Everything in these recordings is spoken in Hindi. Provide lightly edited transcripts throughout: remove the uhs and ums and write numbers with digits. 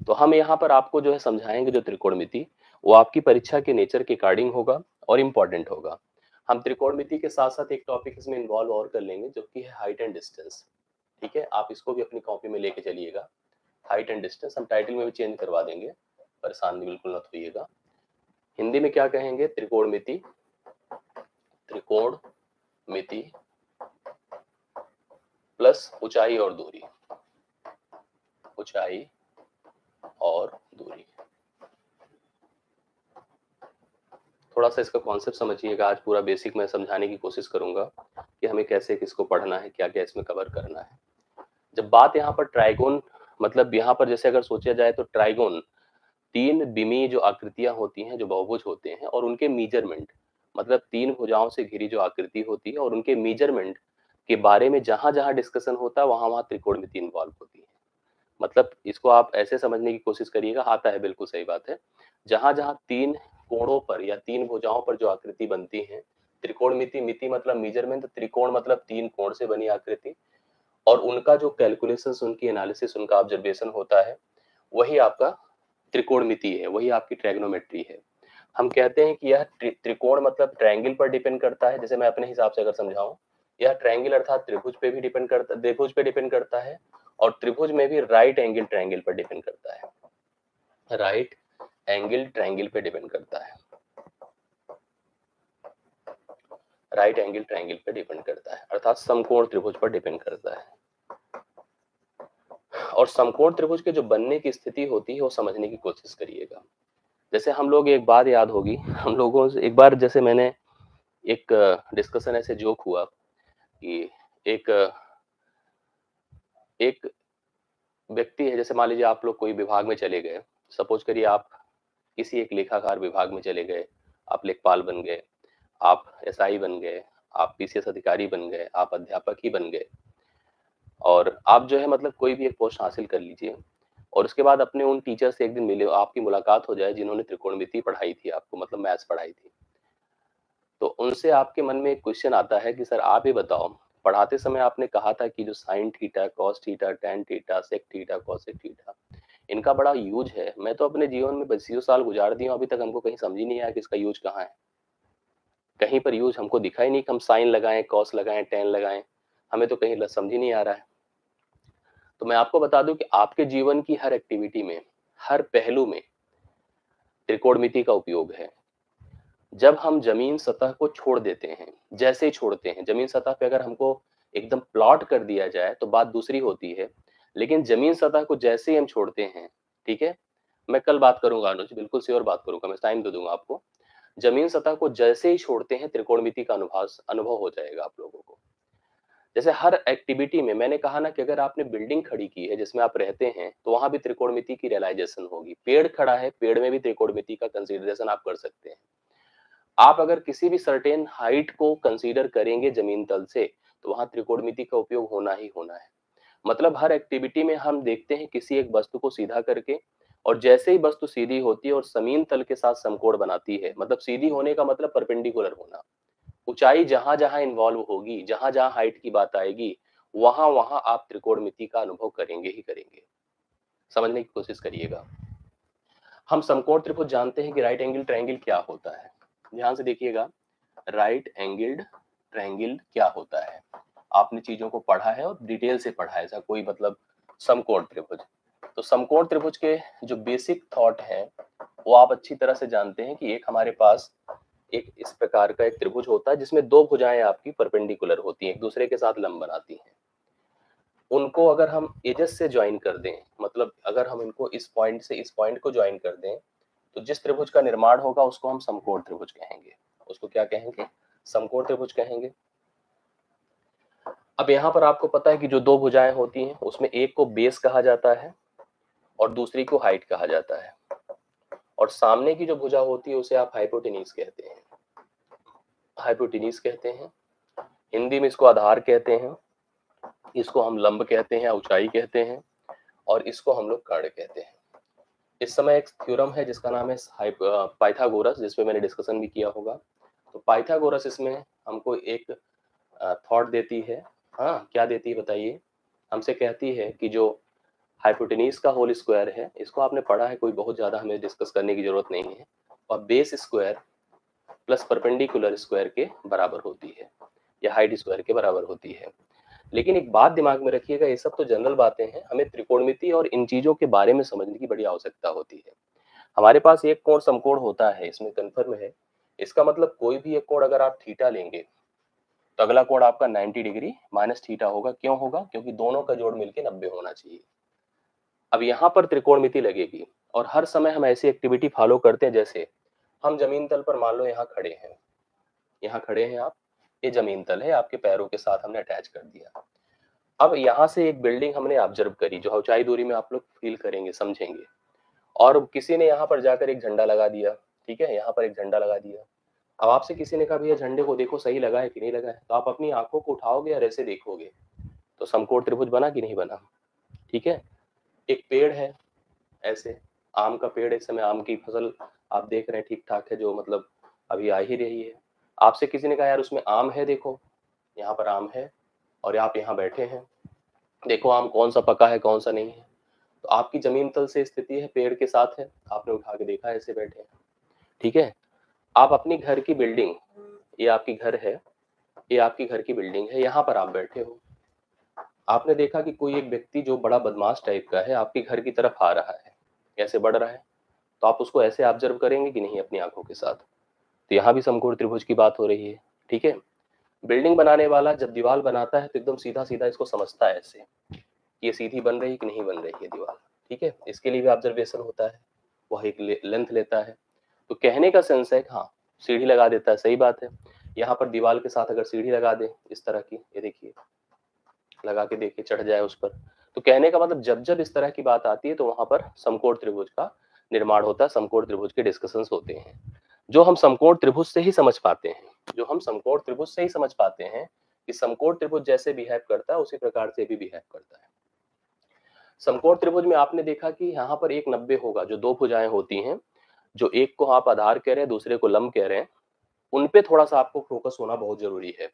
तो हम यहाँ पर आपको जो है समझाएंगे जो त्रिकोणमिति, वो आपकी परीक्षा के नेचर के अकॉर्डिंग होगा और इम्पोर्टेंट होगा। हम त्रिकोणमिति के साथ साथ एक टॉपिक इसमें इन्वॉल्व और कर लेंगे जो कि है हाइट एंड डिस्टेंस। ठीक है, आप इसको भी अपनी कॉपी में लेके चलिएगा। हाइट एंड डिस्टेंस हम टाइटल में भी चेंज करवा देंगे, परेशान बिल्कुल मत होइएगा। हिंदी में क्या कहेंगे? त्रिकोणमिति, त्रिकोणमिति प्लस ऊंचाई और दूरी, ऊंचाई और दूरी। थोड़ा सा इसका कॉन्सेप्ट समझिएगा, आज पूरा बेसिक मैं समझाने की कोशिश करूंगा कि हमें कैसे किसको पढ़ना है, क्या क्या इसमें कवर करना है। जब बात यहाँ पर ट्राइगोन, मतलब यहाँ पर जैसे अगर सोचा जाए तो ट्राइगोन तीन बिमी जो आकृतियां होती हैं, जो बहुभुज होते हैं, और उनके मीजरमेंट, मतलब तीन भुजाओं से घिरी जो आकृति होती है और उनके मीजरमेंट के बारे में जहां जहां डिस्कशन होता है वहां वहां त्रिकोणमिति इन्वॉल्व होती है। मतलब इसको आप ऐसे समझने की कोशिश करिएगा, आता है, बिल्कुल सही बात है। जहां जहां तीन कोणों पर या तीन भुजाओं पर जो आकृति बनती है, त्रिकोणमिति, मिति मतलब मेजरमेंट, त्रिकोण मतलब तीन कोण से बनी आकृति, और उनका जो कैलकुलेशंस, उनकी एनालिसिस, उनका ऑब्जर्वेशन होता है, वही आपका त्रिकोणमिति है, वही आपकी ट्रायगोनोमेट्री है। हम कहते हैं कि यह त्रिकोण मतलब ट्रायंगल पर डिपेंड करता है। जैसे मैं अपने हिसाब से अगर समझाऊं, यह ट्रायंगल अर्थात त्रिभुज पे भी डिपेंड करता, त्रिभुज पे डिपेंड करता है, और त्रिभुज में भी राइट एंगल ट्रायंगल पर डिपेंड करता है, राइट एंगल ट्रायंगल पे डिपेंड करता है, राइट एंगल ट्रायंगल पे डिपेंड करता है, अर्थात समकोण त्रिभुज पर डिपेंड करता है। और समकोण त्रिभुज के जो बनने की स्थिति होती है वो समझने की कोशिश करिएगा। जैसे हम लोग, एक बात याद होगी हम लोगों से, एक बार जैसे मैंने एक डिस्कशन ऐसे जोक हुआ कि एक एक व्यक्ति है, जैसे मान लीजिए आप लोग कोई विभाग में चले गए, सपोज करिए आप किसी एक लेखाकार विभाग में चले गए, आप लेखपाल बन गए, आप एसआई बन गए, आप पीसीएस अधिकारी बन गए, आप अध्यापक ही बन गए, और आप जो है मतलब कोई भी एक पोस्ट हासिल कर लीजिए, और उसके बाद अपने उन टीचर से एक दिन मिले, आपकी मुलाकात हो जाए जिन्होंने त्रिकोणमिति पढ़ाई थी आपको, मतलब मैथ्स पढ़ाई थी। तो उनसे आपके मन में एक क्वेश्चन आता है कि सर आप ये बताओ, पढ़ाते समय आपने कहा था कि जो sine theta, cos theta, tan theta, sec theta, cosec theta, इनका बड़ा यूज है। मैं तो अपने जीवन में 20 साल गुजार दिए हूं, अभी तक हमको कहीं समझ ही नहीं आया कि इसका यूज कहाँ है। कहीं पर यूज हमको दिखा ही नहीं कि हम साइन लगाएं, कॉस लगाएं, टेन लगाएं, हमें तो कहीं समझ ही नहीं आ रहा है। तो मैं आपको बता दूं कि आपके जीवन की हर एक्टिविटी में, हर पहलू में त्रिकोणमिति का उपयोग है। जब हम जमीन सतह को छोड़ देते हैं, जैसे ही छोड़ते हैं, जमीन सतह पे अगर हमको एकदम प्लॉट कर दिया जाए तो बात दूसरी होती है, लेकिन जमीन सतह को जैसे ही हम छोड़ते हैं, ठीक है, मैं कल बात करूंगा अनुज, बिल्कुल श्योर बात करूंगा, मैं टाइम दे दूंगा आपको। जमीन सतह को जैसे ही छोड़ते हैं त्रिकोणमिति का अनुभव हो जाएगा आप लोगों को। जैसे हर एक्टिविटी में मैंने कहा ना कि अगर आपने बिल्डिंग खड़ी की है जिसमें आप रहते हैं तो वहां भी त्रिकोणमिति की रियलाइजेशन होगी। पेड़ खड़ा है, पेड़ में भी त्रिकोणमिति का कंसीडरेशन आप कर सकते हैं। आप अगर किसी भी सर्टेन हाइट को कंसीडर करेंगे जमीन तल से, तो वहां त्रिकोणमिति का उपयोग होना ही होना है। मतलब हर एक्टिविटी में हम देखते हैं किसी एक वस्तु को सीधा करके, और जैसे ही वस्तु सीधी होती है और जमीन तल के साथ समकोण बनाती है, मतलब सीधी होने का मतलब परपेंडिकुलर होना, ऊंचाई जहां जहां इन्वॉल्व होगी, जहां जहां हाइट की बात आएगी, वहां वहां आप त्रिकोणमिति का अनुभव करेंगे ही करेंगे। समझने की कोशिश करिएगा। हम समकोण त्रिभुज जानते हैं कि राइट एंगल ट्रायंगल क्या होता है। ध्यान से देखिएगा, राइट एंगल्ड ट्रायंगल क्या होता है। आपने चीजों को पढ़ा है और डिटेल से पढ़ा है, ऐसा कोई मतलब समकोण त्रिभुज। तो समकोण त्रिभुज के जो बेसिक थॉट है वो आप अच्छी तरह से जानते हैं कि एक हमारे पास एक इस प्रकार का एक त्रिभुज होता है जिसमें दो भुजाएं आपकी परपेंडिकुलर होती हैं, एक दूसरे के साथ लंब बनाती हैं। उनको अगर हम एजेस से ज्वाइन कर दें, मतलब अगर हम इनको इस पॉइंट से इस पॉइंट को ज्वाइन कर दें, तो जिस त्रिभुज का निर्माण होगा उसको हम समकोण त्रिभुज कहेंगे। उसको क्या कहेंगे? समकोण त्रिभुज कहेंगे। अब यहाँ पर आपको पता है कि जो दो भुजाएं होती हैं उसमें एक को बेस कहा जाता है और दूसरी को हाइट कहा जाता है, और सामने की जो भुजा होती है उसे आप हाइपोटेन्यूज कहते हैं, हाइपोटेन्यूज कहते हैं। हिंदी में इसको आधार कहते हैं, इसको हम लंब कहते हैं, ऊंचाई कहते हैं, और इसको हम लोग कर्ण कहते हैं। इस समय एक थ्योरम है जिसका नाम है पाइथागोरस, जिसपे मैंने डिस्कशन भी किया होगा। तो पाइथागोरस इसमें हमको एक थॉट देती है। हाँ, क्या देती है बताइए? हमसे कहती है कि जो हाइपोटेन्यूज का होल स्क्वायर है, इसको आपने पढ़ा है, कोई बहुत ज्यादा हमें डिस्कस करने की जरूरत नहीं है, और base square plus perpendicular square के बराबर होती है या हाइट स्क्वायर के बराबर होती है। लेकिन एक बात दिमाग में रखिएगा, ये सब तो जनरल बातें हैं, हमें त्रिकोणमिति और इन चीजों के बारे में समझने की बड़ी आवश्यकता होती है। हमारे पास एक कोण समकोण होता है, इसमें कन्फर्म है, इसका मतलब कोई भी एक कोण अगर आप थीटा लेंगे तो अगला कोण आपका 90 डिग्री माइनस थीटा होगा। क्यों होगा? क्योंकि दोनों का जोड़ मिलके 90 होना चाहिए। अब यहाँ पर त्रिकोणमिति लगेगी और हर समय हम ऐसी एक्टिविटी फॉलो करते हैं, जैसे हम जमीन तल पर मान लो यहाँ खड़े हैं, यहाँ खड़े हैं आप, ये जमीन तल है, आपके पैरों के साथ हमने अटैच कर दिया। अब यहाँ से एक बिल्डिंग हमने ऑब्जर्व करी, जो ऊंचाई दूरी में आप लोग फील करेंगे, समझेंगे, और किसी ने यहाँ पर जाकर एक झंडा लगा दिया, ठीक है, यहाँ पर एक झंडा लगा दिया। अब आपसे किसी ने कहा भैया झंडे को देखो सही लगा है कि नहीं लगा है, तो आप अपनी आंखों को उठाओगे और ऐसे देखोगे, तो समकोण त्रिभुज बना कि नहीं बना? ठीक है। एक पेड़ है, ऐसे आम का पेड़, इस समय आम की फसल आप देख रहे हैं ठीक ठाक है, जो मतलब अभी आ ही रही है। आपसे किसी ने कहा यार उसमें आम है, देखो यहाँ पर आम है, और आप यहाँ बैठे हैं, देखो आम कौन सा पका है कौन सा नहीं है। तो आपकी जमीन तल से स्थिति है, पेड़ के साथ है, आपने उठा के देखा, ऐसे बैठे हैं, ठीक है। आप अपनी घर की बिल्डिंग, ये आपकी घर है, ये आपकी घर की बिल्डिंग है, यहाँ पर आप बैठे हो, आपने देखा कि कोई एक व्यक्ति जो बड़ा बदमाश टाइप का है आपके घर की तरफ आ रहा है, कैसे बढ़ रहा है, तो आप उसको ऐसे ऑब्जर्व करेंगे कि नहीं अपनी आंखों के साथ? तो यहाँ भी समकोण त्रिभुज की बात हो रही है, ठीक है। बिल्डिंग बनाने वाला जब दीवार बनाता है तो एकदम सीधा सीधा इसको समझता है ऐसे, ये सीधी बन रही कि नहीं बन रही है दीवार, ठीक है, इसके लिए भी ऑब्जर्वेशन होता है, वह एक लेंथ लेता है। तो कहने का सेंस है कि हाँ, सीढ़ी लगा देता है, सही बात है। यहाँ पर दीवार के साथ अगर सीढ़ी लगा दे इस तरह की, ये देखिए लगा के देखिए, चढ़ जाए उस पर, तो कहने का मतलब जब जब इस तरह की बात आती है तो वहां पर समकोण त्रिभुज का निर्माण होता है, समकोण त्रिभुज के डिस्कशंस होते हैं, जो हम समकोण त्रिभुज से ही समझ पाते हैं, जो हम समकोण त्रिभुज से ही समझ पाते हैं कि समकोण त्रिभुज जैसे बिहेव करता है उसी प्रकार से भी बिहेव करता है। समकोण त्रिभुज में आपने देखा कि यहाँ पर एक 90 होगा, जो दो भुजाएं होती हैं, जो एक को आप आधार कह रहे हैं, दूसरे को लंब कह रहे हैं, उन पे थोड़ा सा आपको फोकस होना बहुत जरूरी है।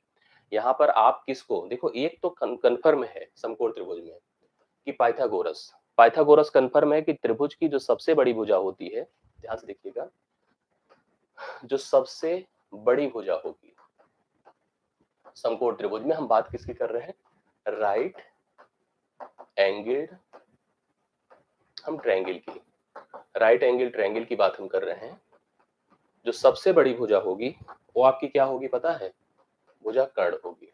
यहाँ पर आप किसको देखो, एक तो कन्फर्म है समकोण त्रिभुज में कि पाइथागोरस, पाइथागोरस कन्फर्म है कि त्रिभुज की जो सबसे बड़ी भुजा होती है, ध्यान से देखिएगा, जो सबसे बड़ी भुजा होगी समकोण त्रिभुज में, हम बात किसकी कर रहे हैं? राइट एंगल्ड, हम ट्रायंगल की, राइट एंगल ट्रायंगल की बात हम कर रहे हैं। जो सबसे बड़ी भुजा होगी वो आपकी क्या होगी पता है? भुजा कर्ण होगी।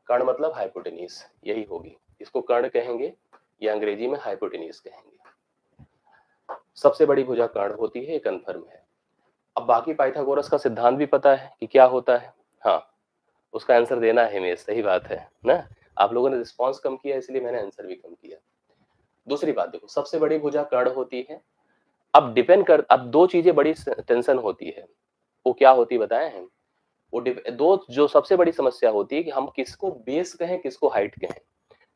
कर्ण मतलब हाइपोटेन्यूज, यही होगी, इसको कर्ण कहेंगे या अंग्रेजी में हाइपोटेन्यूज कहेंगे। सबसे बड़ी भुजा कर्ण होती है, ये कन्फर्म है। अब बाकी पाइथागोरस का सिद्धांत भी पता है कि क्या होता है, हाँ, उसका आंसर देना है हमें, सही बात है ना। आप लोगों ने रिस्पॉन्स कम किया इसलिए मैंने आंसर भी कम किया। दूसरी बात देखो, सबसे बड़ी भुजा कर्ण होती है। अब डिपेंड कर, अब दो चीजें बड़ी टेंशन होती है, वो क्या होती है बताएं हम? वो दो जो सबसे बड़ी समस्या होती है कि हम किसको बेस कहें किसको हाइट कहें,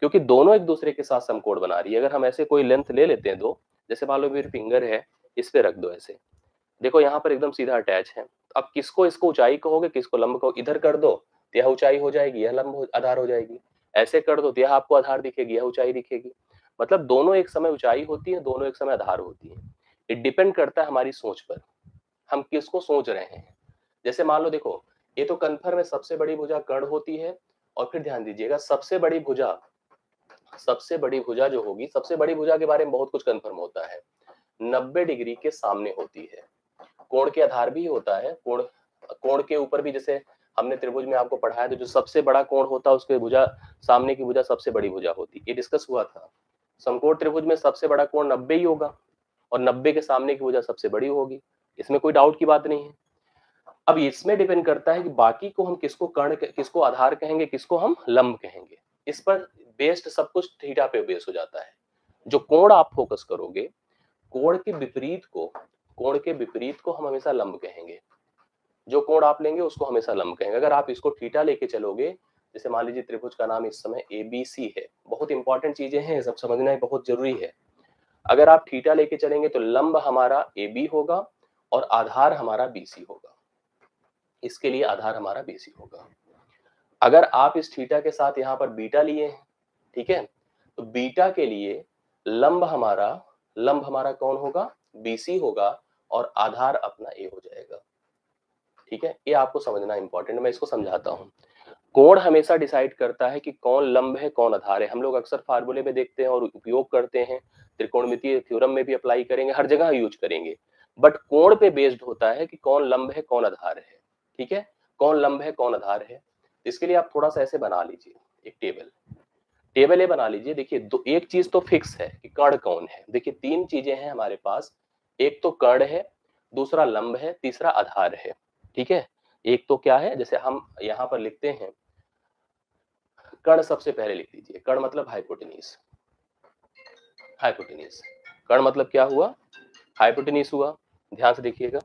क्योंकि दोनों एक दूसरे के साथ समकोण बना रही है। अगर हम ऐसे कोई लेंथ ले लेते हैं दो, जैसे मान लो मेरी फिंगर है, इस पे रख दो ऐसे, देखो यहाँ पर एकदम सीधा अटैच है। अब किसको इसको ऊंचाई कहोगे किसको लंब कहोगे? इधर कर दो तो यह ऊंचाई हो जाएगी, यह लंब आधार हो जाएगी। ऐसे कर दो तो यह आपको आधार दिखेगी, यह ऊंचाई दिखेगी। मतलब दोनों एक समय ऊंचाई होती है, दोनों एक समय आधार होती है। इट डिपेंड करता है हमारी सोच पर, हम किसको सोच रहे हैं। जैसे मान लो देखो, ये तो कन्फर्म है सबसे बड़ी भुजा कर्ण होती है, और फिर ध्यान दीजिएगा सबसे बड़ी भुजा जो होगी, सबसे बड़ी भुजा के बारे में बहुत कुछ कन्फर्म होता है, 90 डिग्री के सामने होती है। कोण के आधार भी होता है, कोण कोण के ऊपर भी, जैसे हमने त्रिभुज में आपको पढ़ाया, तो जो सबसे बड़ा कोण होता है उसके भुजा, सामने की भुजा सबसे बड़ी भुजा होती है, ये डिस्कस हुआ था। समकोण त्रिभुज में सबसे बड़ा कोण 90 ही होगा, और 90 के सामने की भुजा सबसे बड़ी होगी, इसमें कोई डाउट की बात नहीं है। अब इसमें डिपेंड करता है कि बाकी को हम किसको कर्ण, किसको आधार कहेंगे, किसको हम लंब कहेंगे, इस पर बेस्ड सब कुछ थीटा पे बेस हो जाता है। जो कोण आप फोकस करोगे, कोण के विपरीत को, कोण के विपरीत को हम हमेशा लंब कहेंगे। जो कोण आप लेंगे उसको हमेशा लंब कहेंगे। अगर आप इसको थीटा लेके चलोगे, जैसे मान लीजिए त्रिभुज का नाम इस समय ABC है, बहुत इंपॉर्टेंट चीजें हैं, सब समझना बहुत जरूरी है। अगर आप थीटा लेके चलेंगे तो लंब हमारा AB होगा और आधार हमारा BC होगा, इसके लिए आधार हमारा BC होगा। अगर आप इस थीटा के साथ यहाँ पर बीटा लिए हैं, ठीक है, तो बीटा के लिए लंब हमारा कौन होगा, बीसी होगा, और आधार अपना ए हो जाएगा। ठीक है, ये आपको समझना इंपॉर्टेंट है, मैं इसको समझाता हूँ। कोण हमेशा डिसाइड करता है कि कौन लंब है कौन आधार है। हम लोग अक्सर फार्मूले में देखते हैं और उपयोग करते हैं, त्रिकोणमितीय थ्योरम में भी अप्लाई करेंगे, हर जगह यूज करेंगे, बट कोण पे बेस्ड होता है कि कौन लंब है कौन आधार है। ठीक है, कौन लंब है कौन आधार है। इसके लिए आप थोड़ा सा ऐसे बना लीजिए एक टेबल ये बना लीजिए। देखिए दो, एक चीज तो फिक्स है कि कर्ण कौन है। देखिए तीन चीजें हैं हमारे पास, एक तो कर्ण है, दूसरा लंब है, तीसरा आधार है। ठीक है, एक तो क्या है, जैसे हम यहाँ पर लिखते हैं कर्ण, सबसे पहले लिख लीजिए, कर्ण मतलब हाइपोटेन्यूज। हाइपोटेन्यूज, कर्ण मतलब क्या हुआ, हाइपोटेन्यूज हुआ। ध्यान से देखिएगा,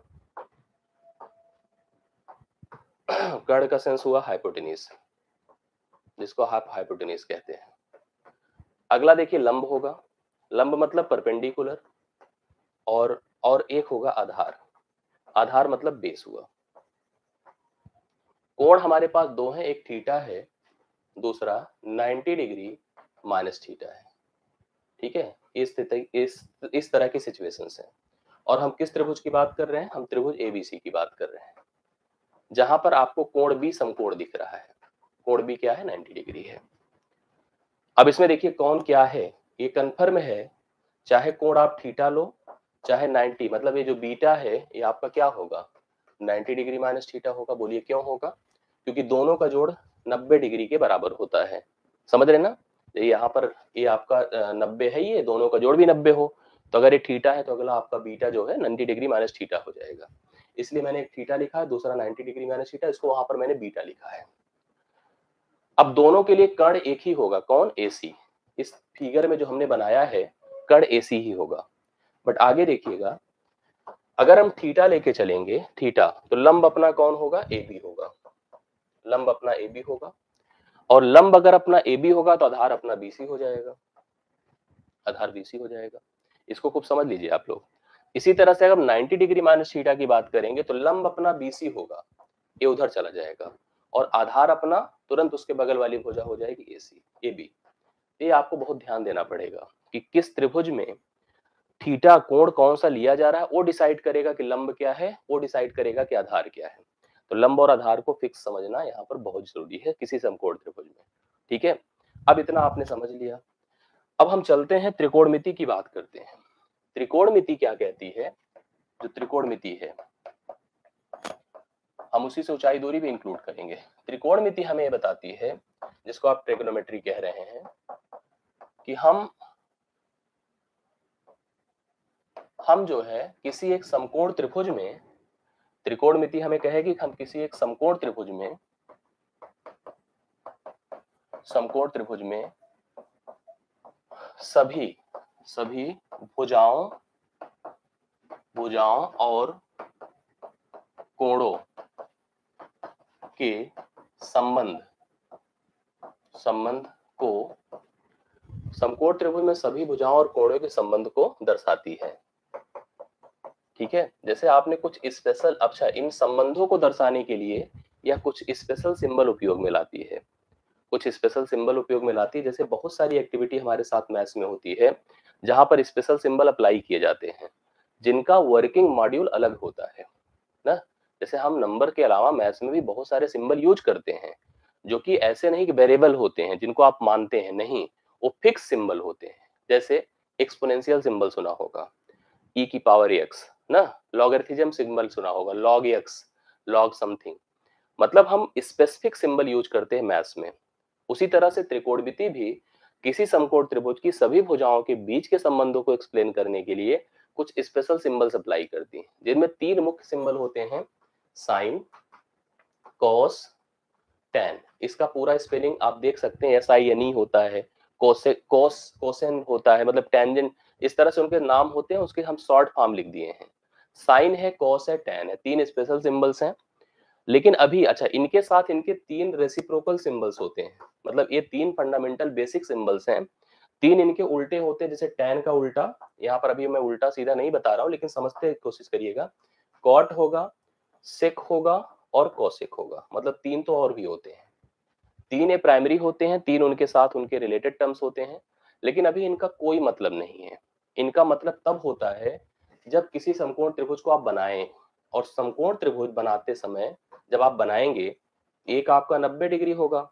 कर्ण का सेंस हुआ हाइपोटेन्यूज, जिसको आप हाइपोटेन्यूज कहते हैं। अगला देखिए लंब होगा, लंब मतलब परपेंडिकुलर, और एक होगा आधार, आधार मतलब बेस हुआ। कोण हमारे पास दो हैं, एक थीटा है, दूसरा 90 डिग्री माइनस थीटा है। ठीक है, इस तरह की सिचुएशंस है। और हम किस त्रिभुज की बात कर रहे हैं, हम त्रिभुज एबीसी की बात कर रहे हैं, जहां पर आपको कोण बी समकोण दिख रहा है। कोण बी क्या है, 90 डिग्री है। अब इसमें देखिए कौन क्या है, ये कन्फर्म है, चाहे कोण आप थीटा लो चाहे 90, मतलब ये जो बीटा है ये आपका क्या होगा, 90 डिग्री माइनस थीटा होगा। बोलिए क्यों होगा, क्योंकि दोनों का जोड़ 90 डिग्री के बराबर होता है। समझ रहे ना, यहाँ पर ये आपका 90 है, ये दोनों का जोड़ भी 90 हो, तो अगर ये थीटा है तो अगला आपका बीटा जो है 90 डिग्री माइनस थीटा हो जाएगा। इसलिए मैंने एक थीटा लिखा है, दूसरा 90 डिग्री माइनस थीटा, इसको वहां पर मैंने बीटा लिखा है। अब दोनों के लिए कर्ण एक ही होगा, कौन, AC। इस फिगर में जो हमने बनाया है कर्ण AC ही होगा। बट आगे देखिएगा, अगर हम थीटा लेके चलेंगे, थीटा, तो लंब अपना कौन होगा, AB होगा। लंब अपना AB होगा, और लंब अगर अपना AB होगा तो आधार अपना BC हो जाएगा, आधार BC हो जाएगा। इसको खूब समझ लीजिए आप लोग। इसी तरह से अगर 90 डिग्री माइनस थीटा की बात करेंगे तो लंब अपना BC होगा, ये उधर चला जाएगा, और आधार अपना तुरंत उसके बगल वाली भुजा हो जाएगी AC, AB। ये आपको बहुत ध्यान देना पड़ेगा कि किस त्रिभुज में थीटा कोण कौन सा लिया जा रहा है, वो डिसाइड करेगा कि लंब क्या है, वो डिसाइड करेगा कि आधार क्या है। तो लंब और आधार को फिक्स समझना यहाँ पर बहुत जरूरी है किसी समकोण त्रिभुज में। ठीक है, अब इतना आपने समझ लिया। अब हम चलते हैं त्रिकोणमिति की बात करते हैं। त्रिकोणमिति क्या कहती है, जो त्रिकोणमिति है हम उसी से ऊंचाई दूरी भी इंक्लूड करेंगे। त्रिकोणमिति हमें ये बताती है, जिसको आप ट्रिग्नोमेट्री कह रहे हैं, कि हम जो है किसी एक समकोण त्रिभुज में, त्रिकोणमिति हमें कहेगी कि हम किसी एक समकोण त्रिभुज में, समकोण त्रिभुज में सभी सभी भुजाओं भुजाओं और कोणों के संबंध संबंध को, समकोण त्रिभुज में सभी भुजाओं और कोणों के संबंध को दर्शाती है। ठीक है, जैसे आपने कुछ स्पेशल, अच्छा इन संबंधों को दर्शाने के लिए या कुछ स्पेशल सिंबल उपयोग में लाती है, कुछ स्पेशल सिंबल उपयोग में लाती है। जैसे बहुत सारी एक्टिविटी हमारे साथ मैथ्स में होती है जहां पर स्पेशल सिंबल अप्लाई किए जाते हैं, जिनका वर्किंग मॉड्यूल अलग होता है ना। जैसे हम नंबर के अलावा मैथ्स में भी बहुत सारे सिंबल यूज करते हैं, जो कि ऐसे नहीं कि वेरिएबल होते हैं जिनको आप मानते हैं, नहीं, वो फिक्स सिंबल होते हैं। जैसे एक्सपोनेंशियल सिंबल सुना होगा, ई की पावर एक्स ना, लॉगरिथम सिंबल सुना होगा, लॉग एक्स, लॉग समथिंग, मतलब हम स्पेसिफिक सिंबल यूज करते हैं मैथ्स में। उसी तरह से त्रिकोणमिति भी किसी समकोण त्रिभुज की सभी भुजाओं के बीच के संबंधों को एक्सप्लेन करने के लिए कुछ स्पेशल सिंबल्स अप्लाई करती हैं, जिनमें तीन मुख्य सिंबल होते हैं, साइन, कॉस, टेन। इसका पूरा स्पेलिंग आप देख सकते हैं, SINE होता है, कोसेन होता है, मतलब टेंजेंट, इस तरह से उनके नाम होते हैं, उसके हम शॉर्ट फॉर्म लिख दिए हैं। साइन है, कॉस है, टेन है, तीन स्पेशल सिंबल्स हैं। लेकिन अभी अच्छा, इनके साथ इनके तीन रेसिप्रोकल सिंबल्स होते हैं, मतलब ये तीन फंडामेंटल बेसिक सिंबल्स हैं, तीन इनके उल्टे होते हैं। जैसे टेन का उल्टा, यहाँ पर अभी मैं उल्टा सीधा नहीं बता रहा हूँ, लेकिन समझते कोशिश करिएगा, कॉट होगा, सेक होगा और कोसेक होगा, मतलब तीन तो और भी होते हैं। तीन ये प्राइमरी होते हैं, तीन उनके साथ उनके रिलेटेड टर्म्स होते हैं, लेकिन अभी इनका कोई मतलब नहीं है। इनका मतलब तब होता है जब किसी समकोण त्रिभुज को आप बनाएं, और समकोण त्रिभुज बनाते समय जब आप बनाएंगे, एक आपका 90 डिग्री होगा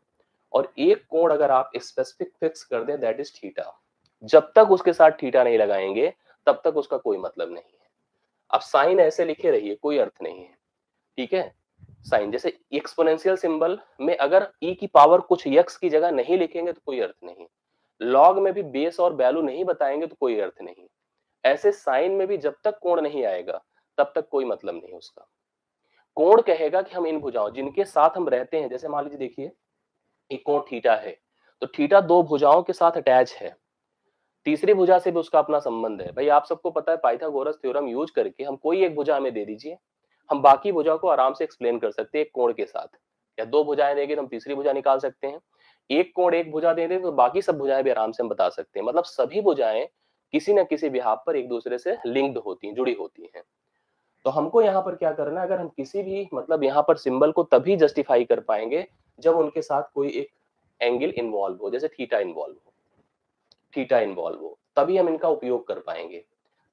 और एक कोण अगर आप स्पेसिफिक फिक्स कर दें, दैट इज थीटा। जब तक उसके साथ थीटा नहीं लगाएंगे तब तक उसका कोई मतलब नहीं है। अब साइन ऐसे लिखे रहिए, कोई अर्थ नहीं है, ठीक है। साइन जैसे एक्सपोनेंशियल सिंबल में अगर e की पावर कुछ x की जगह नहीं लिखेंगे तो कोई अर्थ नहीं। लॉग में भी बेस और वैल्यू नहीं बताएंगे तो कोई अर्थ नहीं। ऐसे साइन में भी जब तक कोण नहीं आएगा तब तक कोई मतलब नहीं उसका। कोण कहेगा कि हम इन भुजाओं जिनके साथ हम रहते हैं, जैसे मान लीजिए देखिए एक कोण थीटा है, तो थीटा दो भुजाओं के साथ अटैच है, तीसरी भुजा से भी उसका अपना संबंध है। भाई आप सबको पता है पाइथागोरस थ्योरम यूज करके हम कोई एक भुजा हमें दे दीजिए, हम बाकी भुजा को आराम से एक्सप्लेन कर सकते हैं एक कोण के साथ। या दो भुजाएं देंगे तो हम तीसरी भुजा निकाल सकते हैं। एक कोण एक भुजा दे दें तो बाकी सब भुजाएं भी आराम से हम बता सकते हैं। मतलब सभी भुजाएं किसी न किसी बिहाफ पर एक दूसरे से लिंक्ड होती हैं, जुड़ी होती हैं। तो हमको यहाँ पर क्या करना है, अगर हम किसी भी मतलब यहाँ पर सिंबल को तभी जस्टिफाई कर पाएंगे जब उनके साथ कोई एक एंगल इन्वॉल्व हो, जैसे थीटा इन्वॉल्व हो, थीटा इन्वॉल्व हो, तभी हम इनका उपयोग कर पाएंगे,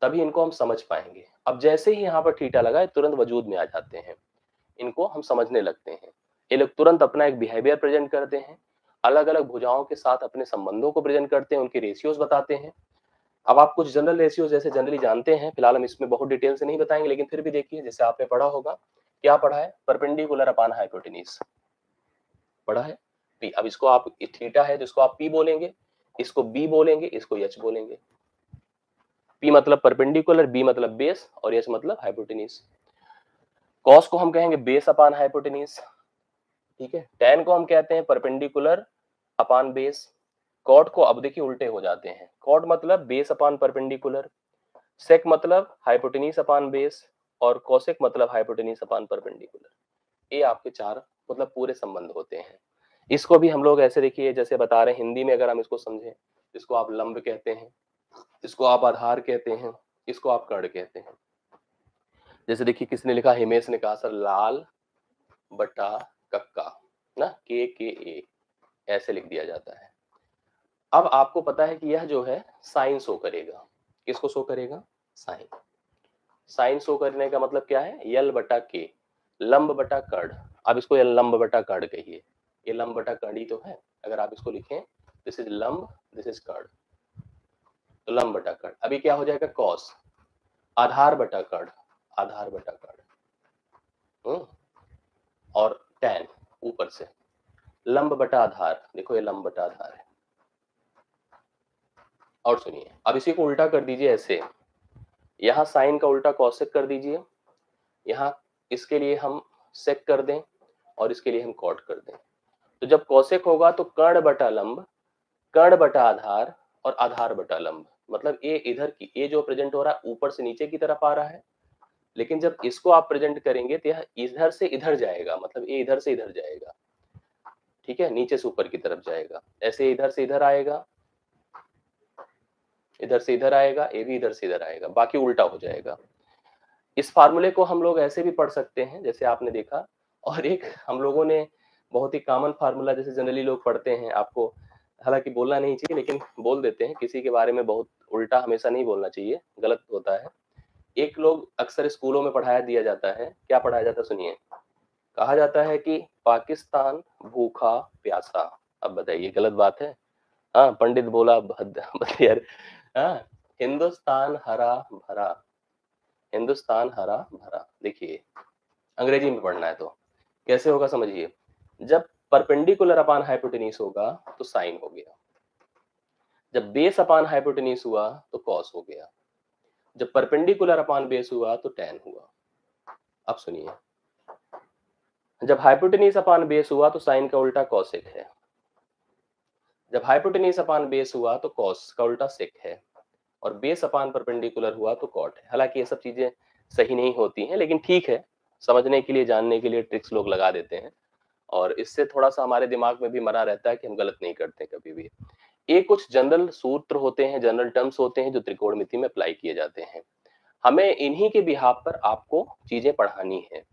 तभी इनको हम समझ पाएंगे। अब जैसे ही यहाँ पर थीटा लगा, तुरंत वजूद में आ जाते हैं, इनको हम समझने लगते हैं। ये लोग तुरंत अपना एक बिहेवियर प्रेजेंट करते हैं, अलग अलग भुजाओं के साथ अपने संबंधों को प्रेजेंट करते हैं, उनके रेशियोज बताते हैं। अब आप कुछ जनरल रेशियोज जैसे जनरली जानते हैं, फिलहाल हम इसमें बहुत डिटेल से नहीं बताएंगे, लेकिन फिर भी देखिए जैसे आपने पढ़ा होगा, क्या पढ़ा है, परपेंडिकुलर अपान हाइपोटेन्यूज पढ़ा है। पी, अब इसको आप थीटा है जिसको आप पी बोलेंगे, इसको बी बोलेंगे, इसको एच बोलेंगे। पी मतलब परपेंडिकुलर, बी मतलब बेस और एच मतलब हाइपोटेन्यूज। कॉस को हम कहेंगे बेस अपान हाइपोटेन्यूज, ठीक है। tan को हम कहते हैं परपेंडिकुलर अपान बेस। कॉट को अब देखिए उल्टे हो जाते हैं, कॉट मतलब बेस अपान परपेंडिकुलर, सेक मतलब हाइपोटेन्यूज अपान बेस, और कोसेक मतलब हाइपोटेन्यूज अपान परपेंडिकुलर। ये आपके चार मतलब पूरे संबंध होते हैं। इसको भी हम लोग ऐसे देखिए जैसे बता रहे हैं हिंदी में, अगर हम इसको समझें, इसको आप लंब कहते हैं, इसको आप आधार कहते हैं, इसको आप कर्ण कहते हैं। जैसे देखिए किसने लिखा, हिमेश ने कहा सर लाल बटा कक्का ना, के ऐसे लिख दिया जाता है। अब आपको पता है कि यह जो है साइन शो करेगा, किसको शो करेगा, साइन। साइन शो करने का मतलब क्या है, यल बटा के, लंब बटा कर्ण। अब इसको यल लंब बटा कर्ण कहिए, ये लंब बटा कर्ण ही तो है। अगर आप इसको लिखें, दिस इज लंब, दिस इज कर्ण, तो लंब बटा कर्ण। अभी क्या हो जाएगा, कॉस, आधार बटा कर्ण, आधार बटा कर्ण, और tan ऊपर से, लंब बटा आधार, देखो ये लंब बटा आधार है। और सुनिए अब इसी को उल्टा कर दीजिए ऐसे, यहां साइन का उल्टा कॉसेक कर दीजिए, यहाँ इसके लिए हम सेक कर दें और इसके लिए हम कॉट कर दें। तो जब कॉसेक होगा तो कर्ण बटा लंब, कर्ण बटा आधार और आधार बटा लंब। मतलब ये इधर की, ये जो प्रेजेंट हो रहा है ऊपर से नीचे की तरफ आ रहा है, लेकिन जब इसको आप प्रेजेंट करेंगे तो यह इधर से इधर जाएगा, मतलब ये इधर से इधर जाएगा, ठीक है, नीचे से ऊपर की तरफ जाएगा। ऐसे इधर से इधर आएगा, इधर से इधर आएगा, ये भी इधर से इधर आएगा, बाकी उल्टा हो जाएगा। इस फार्मूले को हम लोग ऐसे भी पढ़ सकते हैं जैसे आपने देखा, और एक हम लोगों ने बहुत ही कॉमन फार्मूला जैसे जनरली लोग पढ़ते हैं, आपको हालांकि बोलना नहीं चाहिए लेकिन बोल देते हैं, किसी के बारे में बहुत उल्टा हमेशा नहीं बोलना चाहिए, गलत होता है। एक लोग अक्सर स्कूलों में पढ़ाया दिया जाता है, क्या पढ़ाया जाता है सुनिए, कहा जाता है कि पाकिस्तान भूखा प्यासा। अब बताइए गलत बात है, हाँ पंडित बोला यार, हाँ, हिंदुस्तान हरा भरा, हिंदुस्तान हरा भरा। देखिए अंग्रेजी में पढ़ना है तो कैसे होगा समझिए, जब परपेंडिकुलर अपान हाइपोटेन्यूज होगा तो साइन हो गया, जब बेस अपान हाइपोटेन्यूज हुआ तो कॉस हो गया, जब परपेंडिकुलर अपान बेस हुआ तो tan हुआ। अब सुनिए, जब हाइपोटेन्यूज अपान बेस हुआ तो साइन का उल्टा कॉसेक है, जब हाइपोटेन्यूज अपान बेस हुआ तो कॉस का उल्टा सेक है, और बेस अपान परपेंडिकुलर हुआ तो कॉट है। हालांकि ये सब चीजें सही नहीं होती हैं, लेकिन ठीक है, समझने के लिए जानने के लिए ट्रिक्स लोग लगा देते हैं, और इससे थोड़ा सा हमारे दिमाग में भी मना रहता है कि हम गलत नहीं करते कभी भी। ये कुछ जनरल सूत्र होते हैं, जनरल टर्म्स होते हैं जो त्रिकोणमिति में अप्लाई किए जाते हैं। हमें इन्हीं के बिहाफ पर आपको चीजें पढ़ानी है।